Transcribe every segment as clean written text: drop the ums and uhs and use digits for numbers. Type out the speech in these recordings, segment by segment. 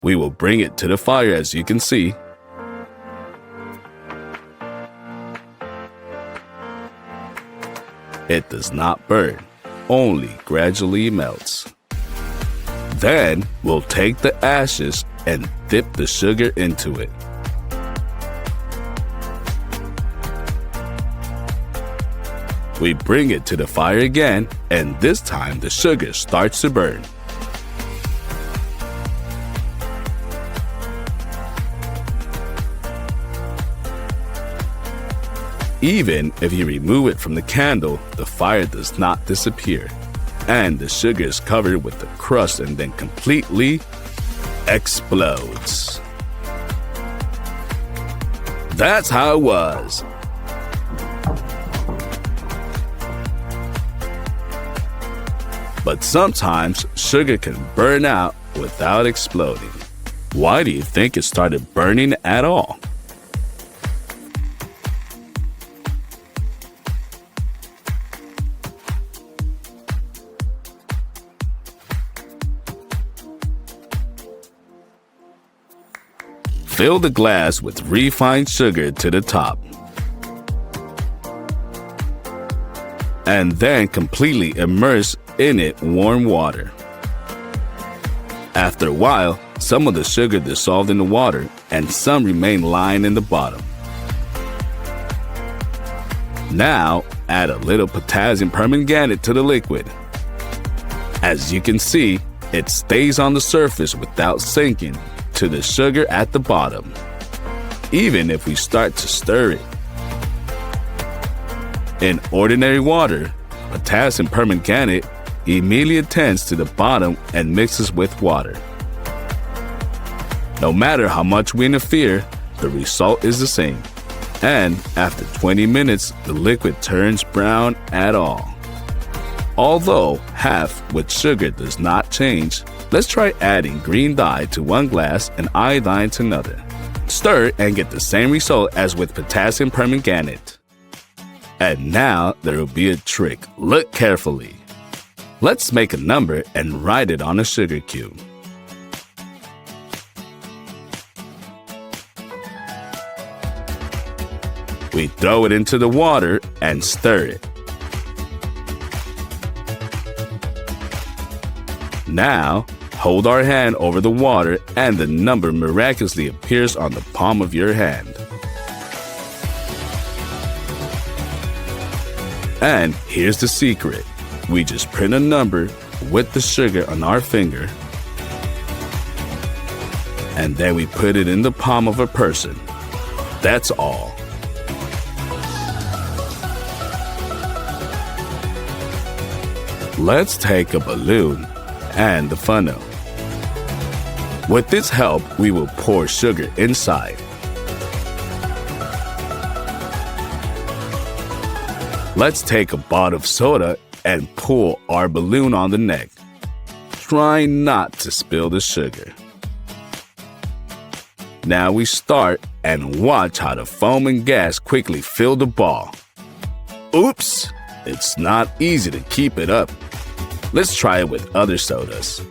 we will bring it to the fire, as you can see. It does not burn, only gradually melts. Then we'll take the ashes and dip the sugar into it. We bring it to the fire again, and this time the sugar starts to burn. Even if you remove it from the candle, the fire does not disappear, and the sugar is covered with the crust and then completely explodes. That's how it was. But sometimes sugar can burn out without exploding. Why do you think it started burning at all? Fill the glass with refined sugar to the top. And then completely immerse in it warm water. After a while, some of the sugar dissolved in the water and some remain lying in the bottom. Now, add a little potassium permanganate to the liquid. As you can see, it stays on the surface without sinking to the sugar at the bottom, even if we start to stir it. In ordinary water, potassium permanganate immediately attends to the bottom and mixes with water. No matter how much we interfere, the result is the same. And after 20 minutes, the liquid turns brown at all. Although half with sugar does not change, let's try adding green dye to one glass and iodine to another. Stir and get the same result as with potassium permanganate. And now there will be a trick. Look carefully. Let's make a number and write it on a sugar cube. We throw it into the water and stir it. Now, hold our hand over the water and the number miraculously appears on the palm of your hand. And here's the secret. We just print a number with the sugar on our finger, and then we put it in the palm of a person. That's all. Let's take a balloon and the funnel. With this help, we will pour sugar inside. Let's take a bottle of soda and pull our balloon on the neck. Try not to spill the sugar. Now we start and watch how the foam and gas quickly fill the ball. Oops! It's not easy to keep it up. Let's try it with other sodas.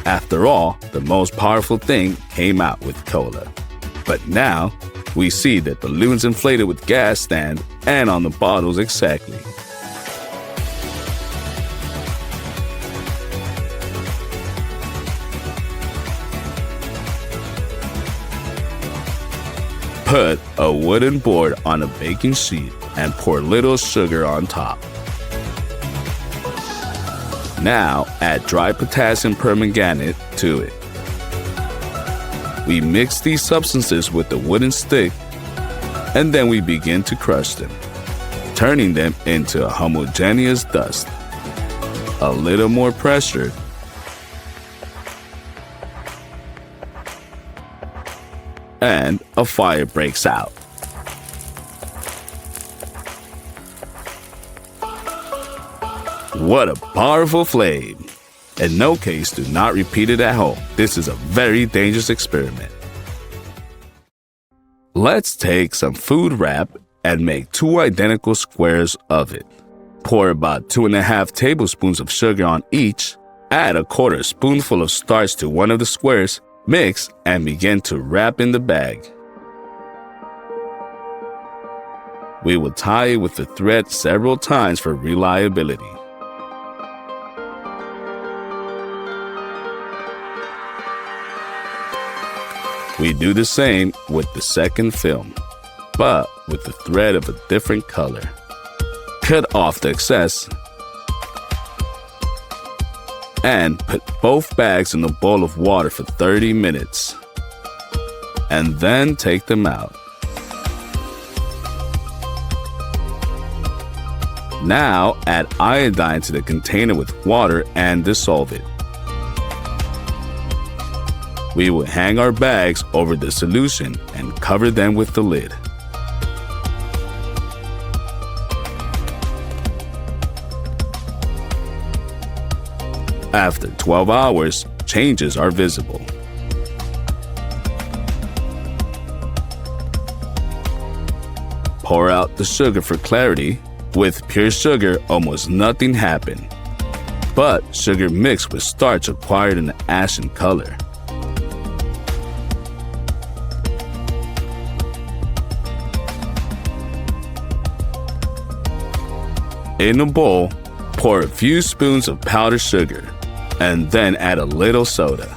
After all, the most powerful thing came out with cola. But now, we see that balloons inflated with gas stand and on the bottles exactly. Put a wooden board on a baking sheet and pour little sugar on top. Now add dry potassium permanganate to it. We mix these substances with the wooden stick and then we begin to crush them, turning them into a homogeneous dust. A little more pressure and a fire breaks out. What a powerful flame! In no case, do not repeat it at home. This is a very dangerous experiment. Let's take some food wrap and make 2 identical squares of it. Pour about 2.5 tablespoons of sugar on each Add a quarter spoonful of starch to one of the squares, mix, and begin to wrap in the bag. We will tie it with the thread several times for reliability. We do the same with the second film, but with the thread of a different color. Cut off the excess and put both bags in a bowl of water for 30 minutes. And then take them out. Now add iodine to the container with water and dissolve it. We will hang our bags over the solution and cover them with the lid. After 12 hours, changes are visible. Pour out the sugar for clarity. With pure sugar, almost nothing happened. But sugar mixed with starch acquired an ashen color. In a bowl, pour a few spoons of powdered sugar, and then add a little soda.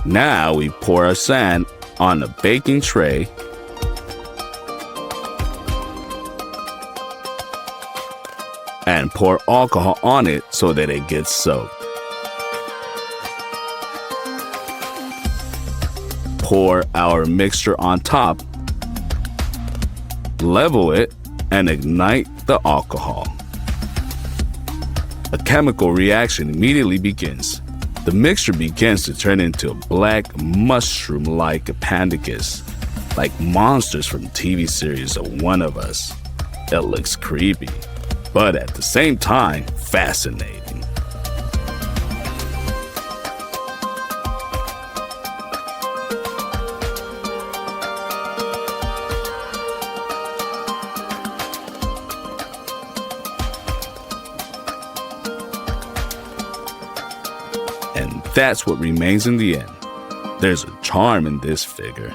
Now we pour our sand on a baking tray and pour alcohol on it so that it gets soaked. Pour our mixture on top, level it, and ignite the alcohol. A chemical reaction immediately begins. The mixture begins to turn into a black mushroom-like appendicus, like monsters from TV series of One of Us. It looks creepy, but at the same time, fascinating. And that's what remains in the end. There's a charm in this figure.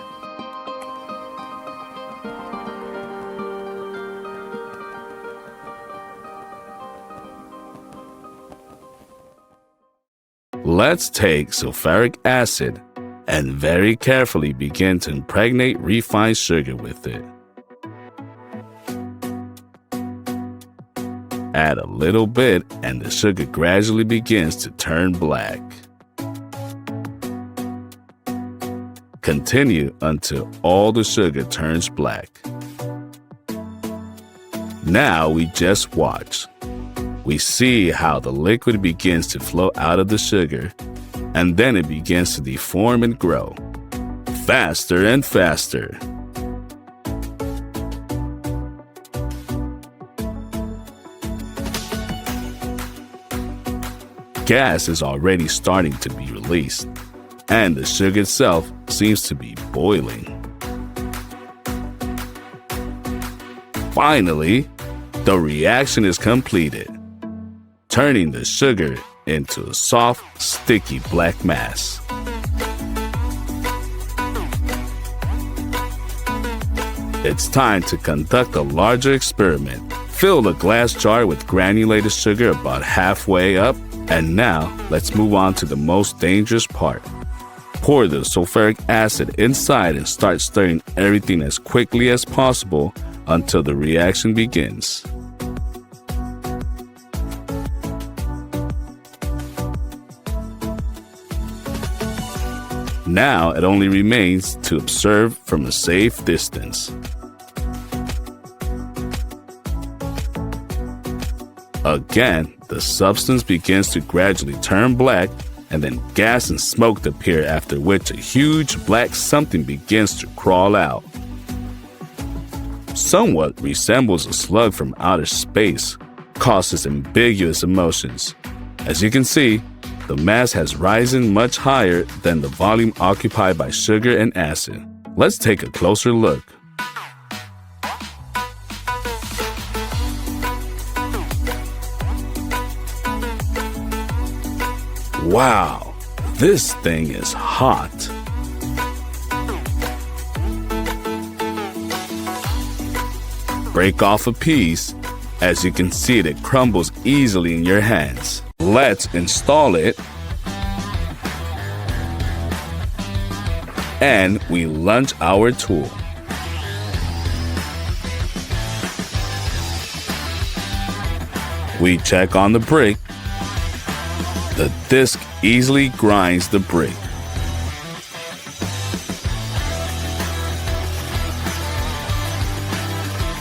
Let's take sulfuric acid and very carefully begin to impregnate refined sugar with it. Add a little bit and the sugar gradually begins to turn black. Continue until all the sugar turns black. Now we just watch. We see how the liquid begins to flow out of the sugar, and then it begins to deform and grow, faster and faster. Gas is already starting to be released, and the sugar itself seems to be boiling. Finally, the reaction is completed, turning the sugar into a soft, sticky black mass. It's time to conduct a larger experiment. Fill the glass jar with granulated sugar about halfway up, and now let's move on to the most dangerous part. Pour the sulfuric acid inside and start stirring everything as quickly as possible until the reaction begins. Now it only remains to observe from a safe distance. Again, the substance begins to gradually turn black, and then gas and smoke appear, after which a huge black something begins to crawl out. Somewhat resembles a slug from outer space, causes ambiguous emotions. As you can see, the mass has risen much higher than the volume occupied by sugar and acid. Let's take a closer look. Wow, this thing is hot. Break off a piece. As you can see, it crumbles easily in your hands. Let's install it. And we launch our tool. We check on the brick. The disc easily grinds the brick.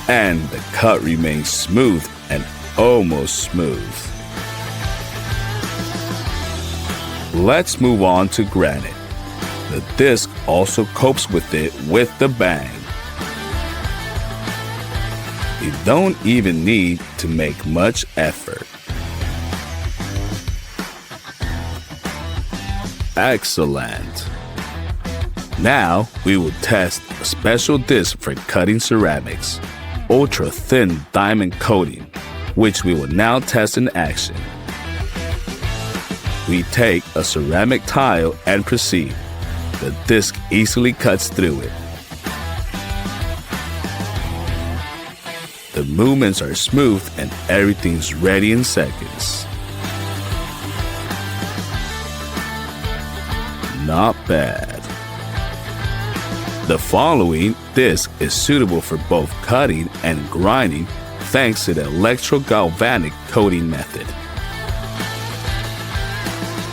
And the cut remains smooth and almost smooth. Let's move on to granite. The disc also copes with it with the bang. You don't even need to make much effort. Excellent. Now we will test a special disc for cutting ceramics, ultra thin diamond coating, which we will now test in action. We take a ceramic tile and proceed. The disc easily cuts through it. The movements are smooth and everything's ready in seconds. Not bad. The following disc is suitable for both cutting and grinding thanks to the electrogalvanic coating method.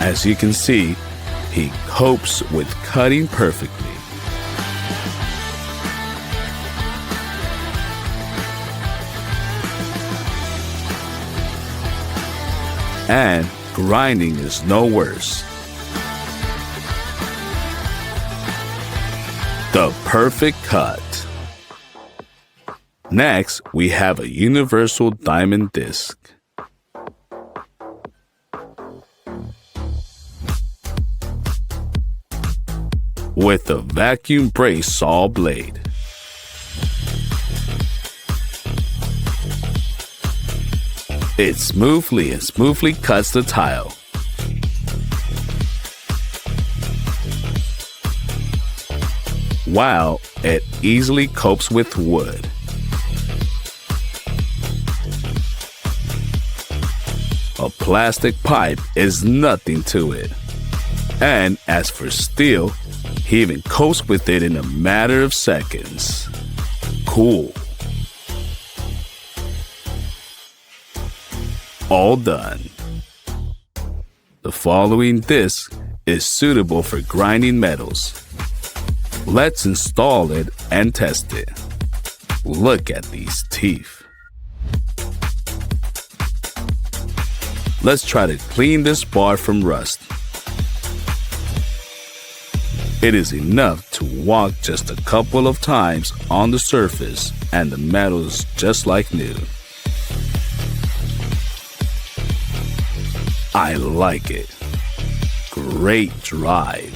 As you can see, he copes with cutting perfectly. And grinding is no worse. The perfect cut. Next, we have a universal diamond disc. With a vacuum brace saw blade. It smoothly cuts the tile. While it easily copes with wood. A plastic pipe is nothing to it. And as for steel, he even copes with it in a matter of seconds. Cool. All done. The following disc is suitable for grinding metals. Let's install it and test it. Look at these teeth. Let's try to clean this bar from rust. It is enough to walk just a couple of times on the surface and the metal is just like new. I like it. Great drive.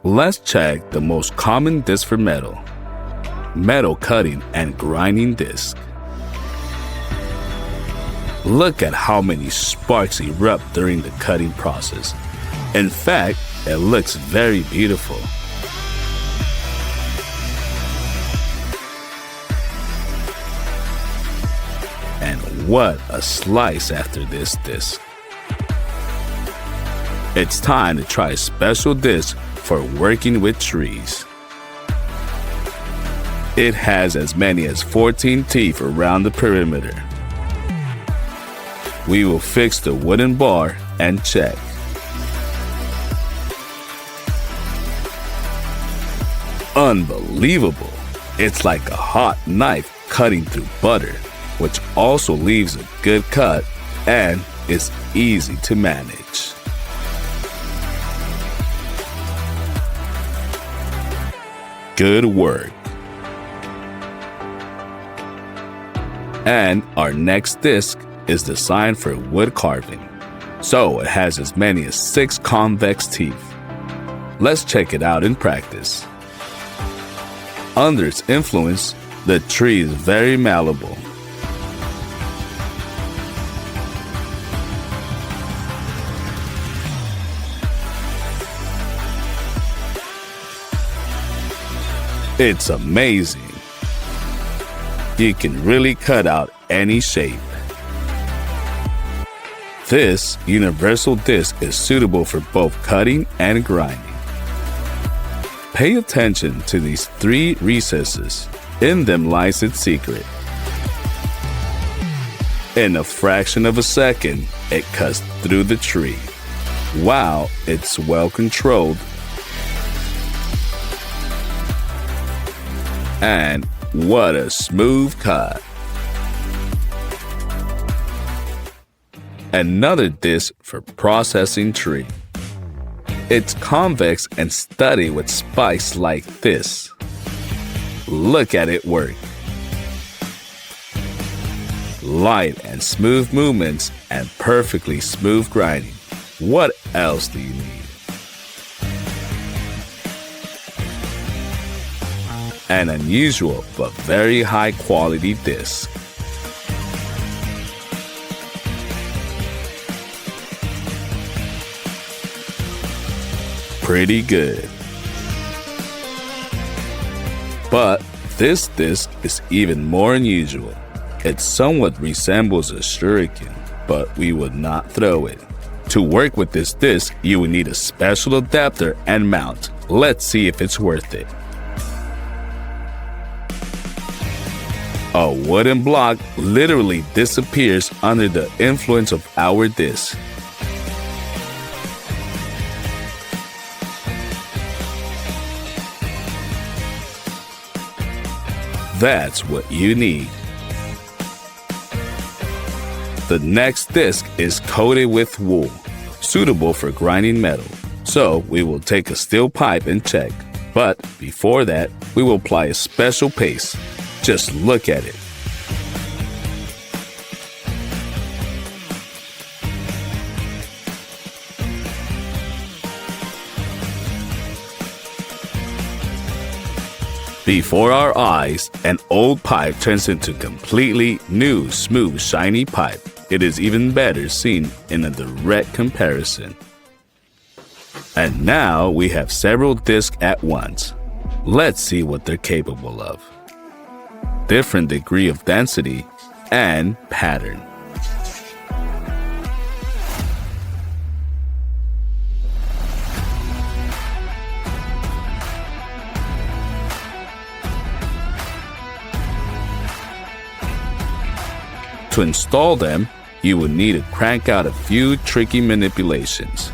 Let's check the most common disc for metal. Metal cutting and grinding disc. Look at how many sparks erupt during the cutting process. In fact, it looks very beautiful. And what a slice after this disc. It's time to try a special disc for working with trees. It has as many as 14 teeth around the perimeter. We will fix the wooden bar and check. Unbelievable! It's like a hot knife cutting through butter, which also leaves a good cut and is easy to manage. Good work. And our next disc is designed for wood carving, so it has as many as 6 convex teeth. Let's check it out in practice. Under its influence, the tree is very malleable. It's amazing. You can really cut out any shape. This universal disc is suitable for both cutting and grinding. Pay attention to these 3 recesses. In them lies its secret. In a fraction of a second, it cuts through the tree. Wow, it's well controlled. And what a smooth cut. Another disc for processing tree. It's convex and studded with spikes like this. Look at it work. Light and smooth movements and perfectly smooth grinding. What else do you need? An unusual but very high quality disc. Pretty good. But this disc is even more unusual. It somewhat resembles a shuriken, but we would not throw it. To work with this disc, you will need a special adapter and mount. Let's see if it's worth it. A wooden block literally disappears under the influence of our disc. That's what you need. The next disc is coated with wool, suitable for grinding metal. So we will take a steel pipe and check. But before that, we will apply a special paste. Just look at it. Before our eyes, an old pipe turns into completely new, smooth, shiny pipe. It is even better seen in a direct comparison. And now we have several discs at once. Let's see what they're capable of. Different degree of density and pattern. To install them, you will need to crank out a few tricky manipulations.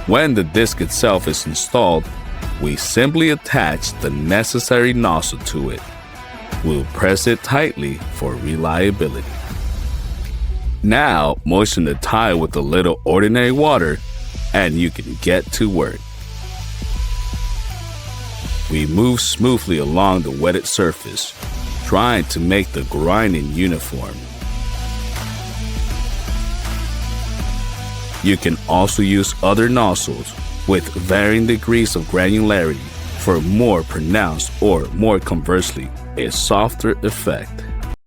When the disc itself is installed, we simply attach the necessary nozzle to it. We'll press it tightly for reliability. Now, moisten the tile with a little ordinary water and you can get to work. We move smoothly along the wetted surface, trying to make the grinding uniform. You can also use other nozzles with varying degrees of granularity for more pronounced or more conversely, a softer effect.